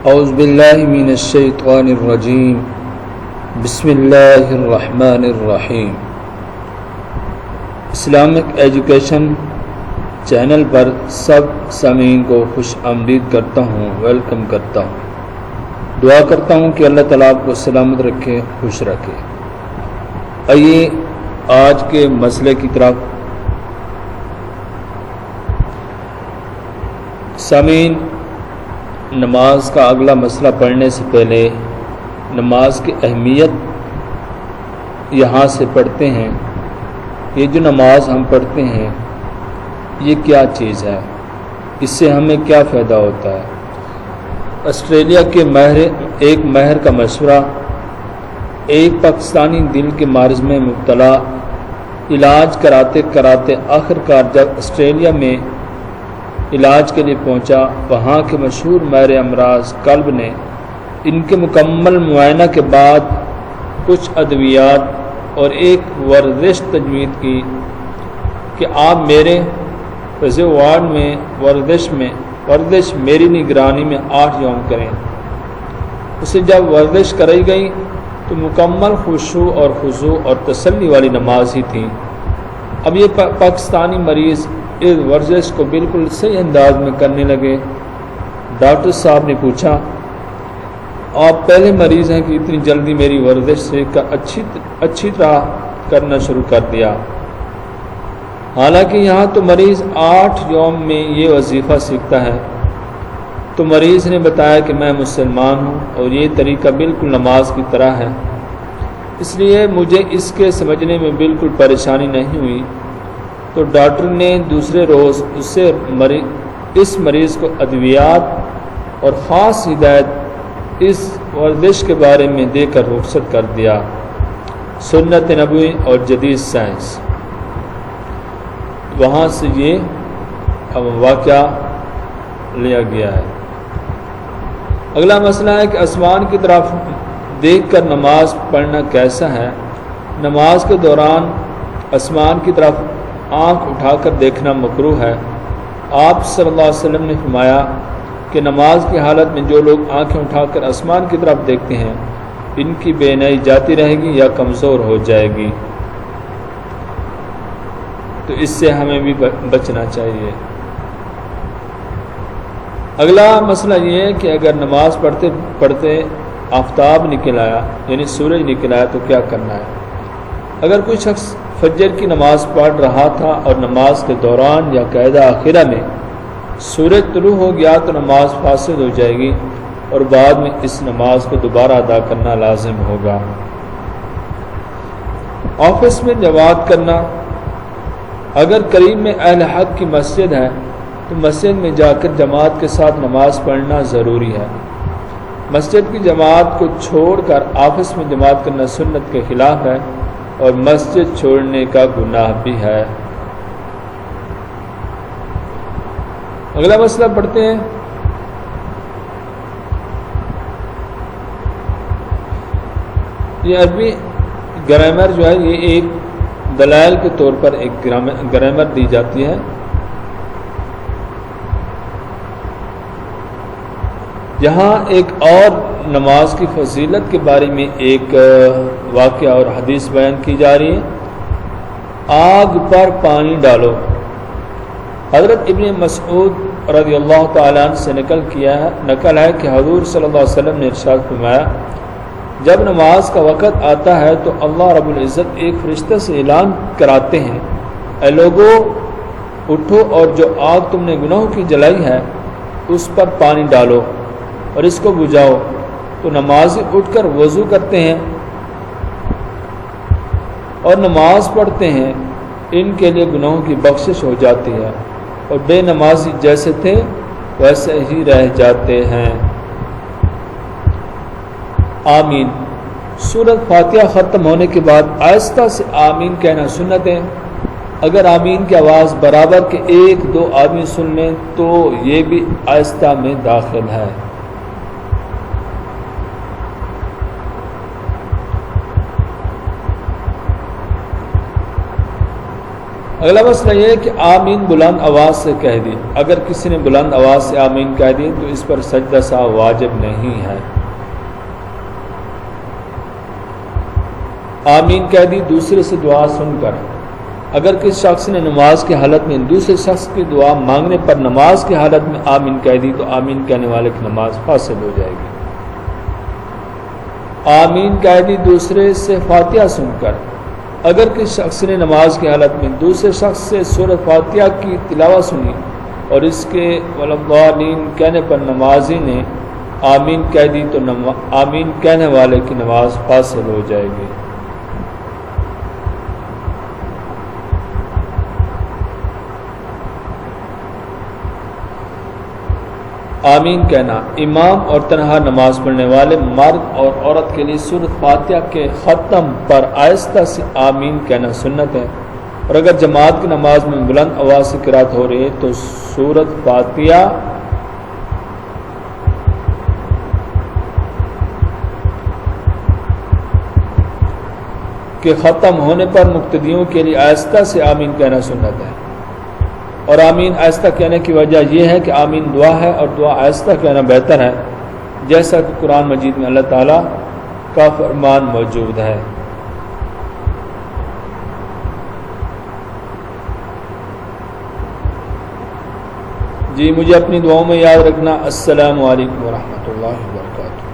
اعوذ باللہ من الشیطان الرجیم بسم اللہ الرحمن الرحیم۔ اسلامک ایجوکیشن چینل پر سب سامعین کو خوش آمدید کرتا ہوں، ویلکم کرتا ہوں۔ دعا کرتا ہوں کہ اللہ تعالیٰ آپ کو سلامت رکھے، خوش رکھے۔ آئیے آج کے مسئلے کی طرف۔ سامعین، نماز کا اگلا مسئلہ پڑھنے سے پہلے نماز کی اہمیت یہاں سے پڑھتے ہیں۔ یہ جو نماز ہم پڑھتے ہیں یہ کیا چیز ہے، اس سے ہمیں کیا فائدہ ہوتا ہے۔ آسٹریلیا کے ایک ماہر کا مشورہ، ایک پاکستانی دل کے مرض میں مبتلا علاج کراتے کراتے آخرکار جب آسٹریلیا میں علاج کے لیے پہنچا، وہاں کے مشہور ماہر امراض قلب نے ان کے مکمل معائنہ کے بعد کچھ ادویات اور ایک ورزش تجویز کی کہ آپ میرے فضے وارڈ میں ورزش میری نگرانی میں 8 یوم کریں۔ اسے جب ورزش کرائی گئی تو مکمل خشوع اور خضوع اور تسلی والی نماز ہی تھی۔ اب یہ پاکستانی مریض اس ورزش کو بالکل صحیح انداز میں کرنے لگے۔ ڈاکٹر صاحب نے پوچھا، آپ پہلے مریض ہیں کہ اتنی جلدی میری ورزش سے اچھی طرح کرنا شروع کر دیا؟ حالانکہ یہاں تو مریض 8 یوم میں یہ وظیفہ سیکھتا ہے۔ تو مریض نے بتایا کہ میں مسلمان ہوں اور یہ طریقہ بالکل نماز کی طرح ہے، اس لیے مجھے اس کے سمجھنے میں بالکل پریشانی نہیں ہوئی۔ تو ڈاکٹر نے دوسرے روز اس مریض کو ادویات اور خاص ہدایت اس ورزش کے بارے میں دے کر رخصت کر دیا۔ سنت نبوی اور جدید سائنس، وہاں سے یہ واقعہ لیا گیا ہے۔ اگلا مسئلہ ہے کہ آسمان کی طرف دیکھ کر نماز پڑھنا کیسا ہے۔ نماز کے دوران آسمان کی طرف آنکھ اٹھا کر دیکھنا مکروہ ہے۔ آپ صلی اللہ علیہ وسلم نے فرمایا کہ نماز کی حالت میں جو لوگ آنکھیں اٹھا کر آسمان کی طرف دیکھتے ہیں ان کی بینائی جاتی رہے گی یا کمزور ہو جائے گی، تو اس سے ہمیں بھی بچنا چاہیے۔ اگلا مسئلہ یہ ہے کہ اگر نماز پڑھتے پڑھتے آفتاب نکل آیا، یعنی سورج نکل آیا، تو کیا کرنا ہے۔ اگر کوئی شخص فجر کی نماز پڑھ رہا تھا اور نماز کے دوران یا قاعدہ آخرہ میں سورج طلوع ہو گیا تو نماز فاسد ہو جائے گی اور بعد میں اس نماز کو دوبارہ ادا کرنا لازم ہوگا۔ آفس میں جماعت کرنا، اگر قریب میں اہل حق کی مسجد ہے تو مسجد میں جا کر جماعت کے ساتھ نماز پڑھنا ضروری ہے۔ مسجد کی جماعت کو چھوڑ کر آفس میں جماعت کرنا سنت کے خلاف ہے اور مسجد چھوڑنے کا گناہ بھی ہے۔ اگلا مسئلہ پڑھتے ہیں۔ یہ عربی گرامر جو ہے یہ ایک دلائل کے طور پر ایک گرامر دی جاتی ہے۔ یہاں ایک اور نماز کی فضیلت کے بارے میں ایک واقعہ اور حدیث بیان کی جا رہی ہے۔ آگ پر پانی ڈالو۔ حضرت ابن مسعود رضی اللہ تعالیٰ عنہ سے نقل ہے کہ حضور صلی اللہ علیہ وسلم نے ارشاد فرمایا، جب نماز کا وقت آتا ہے تو اللہ رب العزت ایک فرشتہ سے اعلان کراتے ہیں، اے لوگو اٹھو اور جو آگ تم نے گناہوں کی جلائی ہے اس پر پانی ڈالو اور اس کو بجھاؤ۔ تو نمازی اٹھ کر وضو کرتے ہیں اور نماز پڑھتے ہیں، ان کے لیے گناہوں کی بخشش ہو جاتی ہے اور بے نمازی جیسے تھے ویسے ہی رہ جاتے ہیں۔ آمین۔ سورۃ فاتحہ ختم ہونے کے بعد آہستہ سے آمین کہنا سنت ہے۔ اگر آمین کی آواز برابر کے 1-2 آدمی سن لیں تو یہ بھی آہستہ میں داخل ہے۔ اگلا مسئلہ یہ ہے کہ آمین بلند آواز سے کہہ دی. اگر کسی نے بلند آواز سے آمین کہہ دی تو اس پر سجدہ سہو واجب نہیں ہے. آمین کہہ دی دوسرے سے دعا سن کر. اگر کسی شخص نے نماز کی حالت میں دوسرے شخص کی دعا مانگنے پر نماز کی حالت میں آمین کہہ دی تو آمین کہنے والے کی نماز فاسد ہو جائے گی. آمین کہہ دی دوسرے سے فاتحہ سن کر. اگر کسی شخص نے نماز کی حالت میں دوسرے شخص سے سورۃ فاتحہ کی تلاوت سنی اور اس کے وَلَضَّالِّينَ کہنے پر نمازی نے آمین کہہ دی تو آمین کہنے والے کی نماز فاسد ہو جائے گی. آمین کہنا امام اور تنہا نماز پڑھنے والے مرد اور عورت کے لیے سورۃ فاتحہ کے ختم پر آہستہ سے آمین کہنا سنت ہے. اور اگر جماعت کی نماز میں بلند آواز سے قرات ہو رہی ہے تو سورۃ فاتحہ کے ختم ہونے پر مقتدیوں کے لیے آہستہ سے آمین کہنا سنت ہے. اور آمین آہستہ کہنے کی وجہ یہ ہے کہ آمین دعا ہے اور دعا آہستہ کہنا بہتر ہے، جیسا کہ قرآن مجید میں اللہ تعالیٰ کا فرمان موجود ہے. جی مجھے اپنی دعاؤں میں یاد رکھنا. السلام علیکم ورحمۃ اللہ وبرکاتہ.